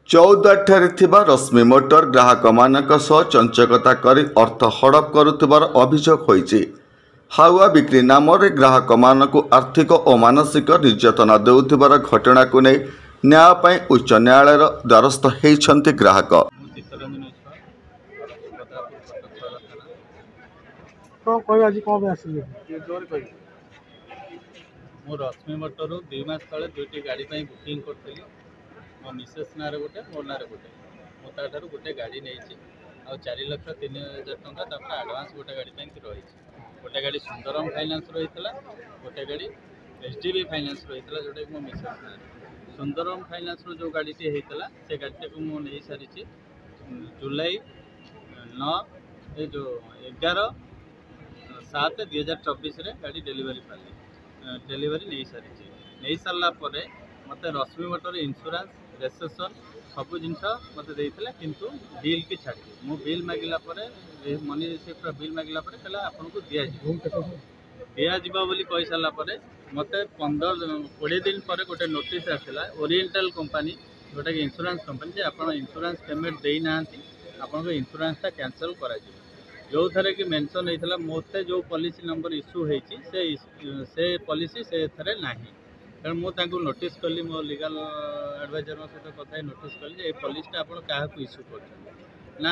चौदाଠାରେ ଥିବା ରଶ୍ମି ମୋଟର ଗ୍ରାହକମାନଙ୍କ ସହ ଚଞ୍ଚକତା କରି ଅର୍ଥ ହଡପ କରୁଥିବାର ଅଭିଯୋଗ ହୋଇଛି। ହାଉଆ ବିକ୍ରି ନାମରେ ଗ୍ରାହକମାନଙ୍କୁ ଆର୍ଥିକ ଓ ମାନସିକ ନିର୍ଯାତନା ଦେଉଥିବାର ଘଟଣାକୁ ନେଇ ନ୍ୟାୟ ପାଇଁ ଉଚ୍ଚ ନ୍ୟାୟାଳୟର ଦ୍ୱାରସ୍ଥ ହୋଇଛନ୍ତି ଗ୍ରାହକ। ମୁଁ ରଶ୍ମି ମୋଟରରୁ 2 ମାସ ତଳେ ଦୁଇଟି ଗାଡ଼ି ପାଇଁ ବୁକିଂ କରିଥିଲି। ମୋ ମିसेସ୍ ନାଁରେ ଗୋଟେ, ମୋ ନାଁରେ ଗୋଟେ। ମୁଁ ତାଠାରୁ ଗୋଟେ ଗାଡ଼ି ନେଇଛି ଆଉ 4,03,000 ଟଙ୍କା ତାପରେ ଆଡ଼ଭାନ୍ସ ଗୋଟେ ଗାଡ଼ି ପାଇଁ ରହିଛି। ଗୋଟେ ଗାଡ଼ି ସୁନ୍ଦରମ ଫାଇନାନ୍ସ ରହିଥିଲା, ଗୋଟେ ଗାଡ଼ି SDB ଫାଇନାନ୍ସ ରହିଥିଲା, ଯେଉଁଟାକି ମୋ ମିसेସ୍ ନାଁରେ। ସୁନ୍ଦରମ ଫାଇନାନ୍ସର ଯେଉଁ ଗାଡ଼ିଟି ହେଇଥିଲା ସେ ଗାଡ଼ିଟାକୁ ମୁଁ ନେଇସାରିଛି ଜୁଲାଇ 11/7/2024 ଗାଡ଼ି ଡେଲିଭରି नहीं सारा मत रश्मि मोटर इंश्योरेंस रेजिस्ट्रेशन सब जिनस मत किंतु बिल की छाड़ी मु बिल मागिला मनी रिसीप्ट बिल मागिला कहला आपन को दिया बोली कही सारा मत 15-20 दिन पर गोटे नोटिस आसला ओरिएंटल कंपनी जोटा कि इंश्योरेंस कंपनी जे आपन इंश्योरेंस पेमेंट देना आपन को इंश्योरेंस कैंसल करा जो थे कि मेंशन होता मत जो पॉलिसी नंबर इश्यू होती से पॉलिसी से थे ना कारण मुझे नोटिस कली मो लीगल एडवाइजर सहित कथा नोटिस कली ये पॉलिसीटा आप क्या इश्यू कर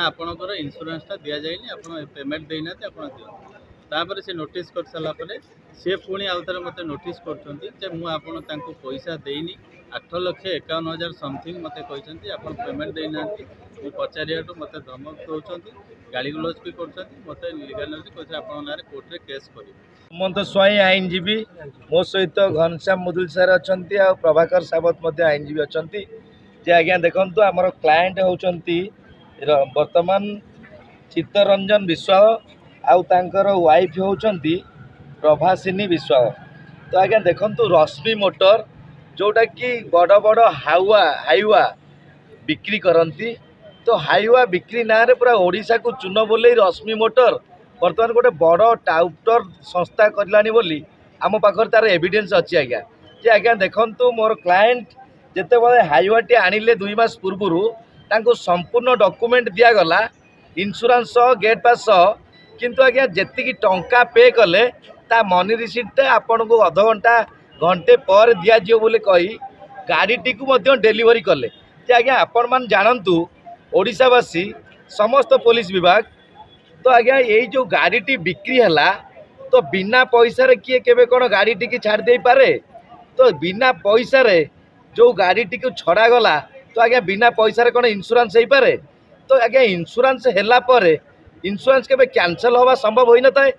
आपणकर इंश्योरेंसटा दि जाए आप पेमेंट देना आप दिखापर से नोटिस कर सारापर सी पुणी आउ थे मत नोटिस कर पैसा देनी 8,51,000 समथिंग मत कहते आप पेमेंट देना मुझे पचारिया मत धमक दौरान गाड़ी गुलज भी कर मत लीगल कहते आप कोर्टे केस कर हेमंत स्वाई आईनजीवी मो सहित घनश्याम मुदुल सार अच्छा आ प्रभाकर सावत आईनजीवी अच्छा जे आज्ञा देखु आमर क्लाएंट होती वर्तमान चित्तरंजन विश्वास आउर वाइफ होती प्रभासिनी विश्वास। तो आज्ञा देखु रश्मि मोटर जोटा कि बड़ बड़ हाइवा बिक्री करती तो हाइवा बिक्री ना रे पूरा ओडिशा को चून बोले रश्मि मोटर बर्तमान गोटे बड़ टाउटर संस्था करलानी बोली आम पाखर तार एविडेंस अच्छी आज्ञा जे आज्ञा देखु मोर क्लाएंट जिते बड़े हाइवाटी आनिले 2 मास पूर्वर तांको संपूर्ण डॉक्यूमेंट दिगला इंश्योरेंस गेट पास किंतु आज्ञा जी टंका पे कले ता मनी रिसीट आपन को अध घंटा घंटे पर दिज्व बोले कही गाड़ीटी को डेलीवरी कले जे आज्ञा आपण मान जानतु ओडिशावासी समस्त पुलिस विभाग तो आज्ञा यही जो गाड़ीटी बिक्री है तो बिना पैसा किए केबे कौन गाड़ीटी की छाड़ दे पारे तो बिना पैसा जो गाड़ीटी को छड़ा गला तो आज्ञा बिना पैसा कौन इंश्योरेंस हो पारे तो आज्ञा इंश्योरेंस हैला परे इंश्योरेंस केबे कैंसल होगा संभव हो न था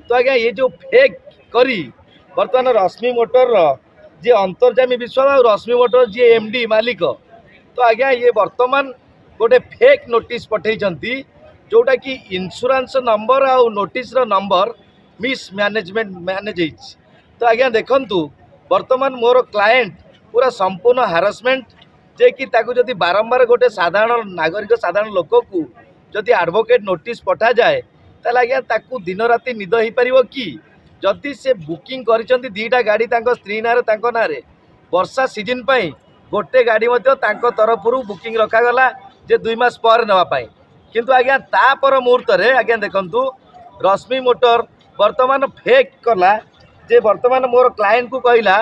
तो आज्ञा ये जो फेक करी बर्तमान रश्मि मोटर जी अंतर्जामी विश्वास और रश्मि मोटर जी एमडी मालिक तो आज्ञा ये वर्तमान गोटे फेक नोटिस पठे जोटा कि इंश्योरेंस नंबर आ नोटिस नंबर मिस मैनेज तो आज्ञा देखंतु वर्तमान मोर क्लाएंट पूरा संपूर्ण हारासमेंट जे कि ताकू जदि बारंबार गोटे साधारण नागरिक साधारण लोक को जदि एडवोकेट नोटिस पठा जाए ताले आज्ञा ताकू दिन राति निद हो पारिबो कि जदि से बुकिंग करिसंती 2टा गाड़ी तांको स्त्री नारे तांको नारे वर्षा सीजन पई गोटे गाड़ी मध्य तांको तरफरु बुकिंग रखा गला जे 2 मास पर नवा पाई किंतु आज्ञा तापर मुहूर्त रे आज्ञा देखंतु रश्मि मोटर वर्तमान फेक कला जे वर्तमान मोर क्लाएंट को कहला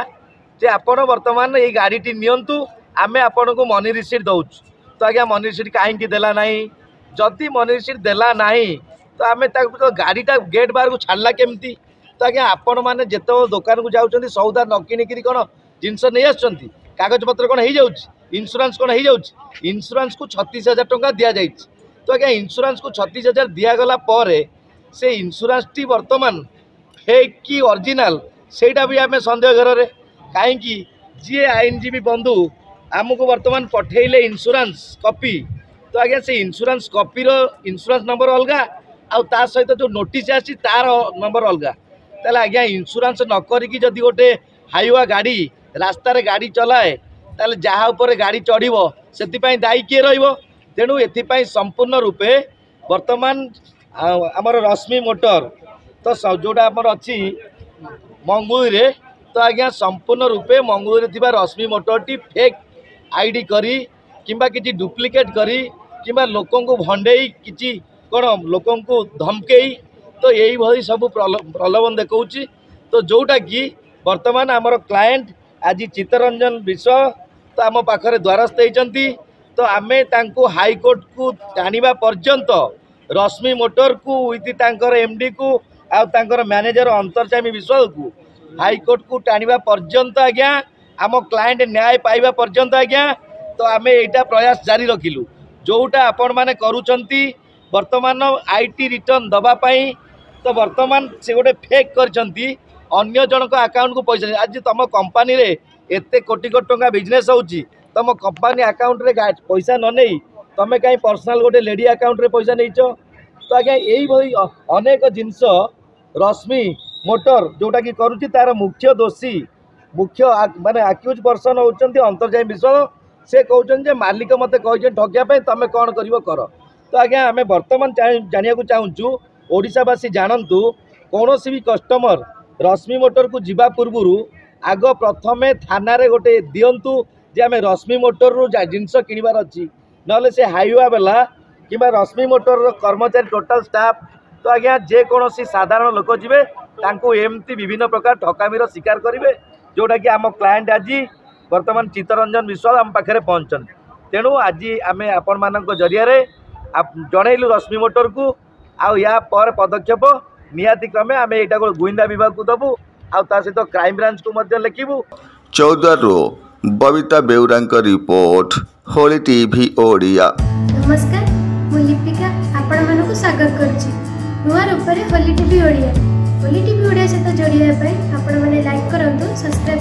जे आपण वर्तमान ये गाड़ीटी नियंतु आमे आपण को मनी रिसीट दउछ तो आज्ञा मनी रिसीट काहे देला नाही जदि मनी रिसीट देला नाही तो आमे तो गाड़ीटा गेट बाहर को छाड़ला केमती तो आज्ञा आपण माने जेतो दुकान को जाउछंती सौदा न किनिकरी कोन जिनस नै आछंती कागज पत्र कोन हो जाउछ इंश्योरेंस कोन हो जाउछ इंश्योरेंस को 36,000 टंका दिया जाइछ तो आज्ञा इंश्योरेंस को 36,000 दिगला से इंश्योरेंस टी वर्तमान फेक कि ओरिजिनल सेटा भी आम सन्देह घर में कहीं जी आईनजीवी बंधु आमको वर्तमान पठेले इंश्योरेंस कॉपी तो आज्ञा से इंश्योरेंस कॉपी रो इंश्योरेंस नंबर अलग आ सहित जो नोटिस आसी तार नंबर अलग ताले आज्ञा इंश्योरेंस न करिकी जदि गोटे हाइवा गाड़ी रास्तार गाड़ी चलाए ताले जहाँ ऊपर गाड़ी चढ़ो से दायी किए रहिबो तेणु एथिपाई संपूर्ण रूपे वर्तमान आमर रश्मि मोटर तो जोड़ा आमर अच्छी मंगुई तो आज्ञा संपूर्ण रूपे मंगुई रश्मि मोटर टी फेक आईडी करी किंबा किसी डुप्लिकेट करी किंबा लोकों को भंडेई किसी कौन लोकों को धमकेई तो यही भाई सब प्रलोभन देखौची। तो जोटा कि वर्तमान आमर क्लाएंट आज चित्तरंजन विश्व तो आम पाखरे द्वारस्थ होती तो आमे तांको हाईकोर्ट को टाणिबा पर्यंत रश्मि मोटर को विथ तांकर एमडी को आ तांकर मैनेजर अंतर्जामी विश्व को हाईकोर्ट को टाणिबा पर्यंत आज्ञा आम क्लाएंट न्याय पाइबा पर्यंत आज्ञा तो आमे एटा प्रयास जारी रखिलु जोटा आपण माने करूचंती वर्तमान आईटी रिटर्न दबा पाई। तो वर्तमान से गोटे फेक करचंती अन्य जनक अकाउंट को पैसा आज तुम कंपनी रे एते कोटी कोटी टंका बिजनेस होची तुम कंपनी अकाउंट रे पैसा न नहीं तुम कहीं पर्सनल गोटे लेडी अकाउंट रे पैसा नहीं तो आज्ञा यही भाई अनेक जिनस रश्मि मोटर जोटा कि करुच्ची तार मुख्य दोषी मुख्य माने अक्यूज पर्सन होचंती अंतर्जामी विश्व से कहते मालिक मत कही ठगिया तुम कौन कर। तो आज्ञा आम बर्तमान जाना चाहूँ ओडिशावासी जानतु कौन भी कस्टमर रश्मि मोटर को जीवा पूर्व आग प्रथमे थाना रे गोटे दिंतु जे आम रश्मि मोटर रू जिनस किणवार अच्छी ना से हाईवे वाला कि रश्मि मोटर कर्मचारी टोटाल स्टाफ तो आज्ञा जेकोसी साधारण लोक जीवे तांको एमती विभिन्न प्रकार ठकामीर शिकार करेंगे जोटा कि आम क्लाएंट आज वर्तमान चित्तरंजन विश्व आम पाखे पहुँचन। तेणु आज आम आपण मान जरिया जनइलु रश्मि मोटर को या पर पदक्षेप निहाती क्रमे आम यहाँ को गुइंदा विभाग को दबू आ सहित क्राइम ब्रांच को लिखिबू। चौदारू बबिता बेउरा रिपोर्ट होली टीवी ओडिया। नमस्कार मु लिपिका आपण मानक स्वागत करुच्ची नुआ रूप होली टीवी ओडिया। होली टीवी ओडिया सहित जोड़िया आपण मैंने लाइक करंतु सब्सक्राइब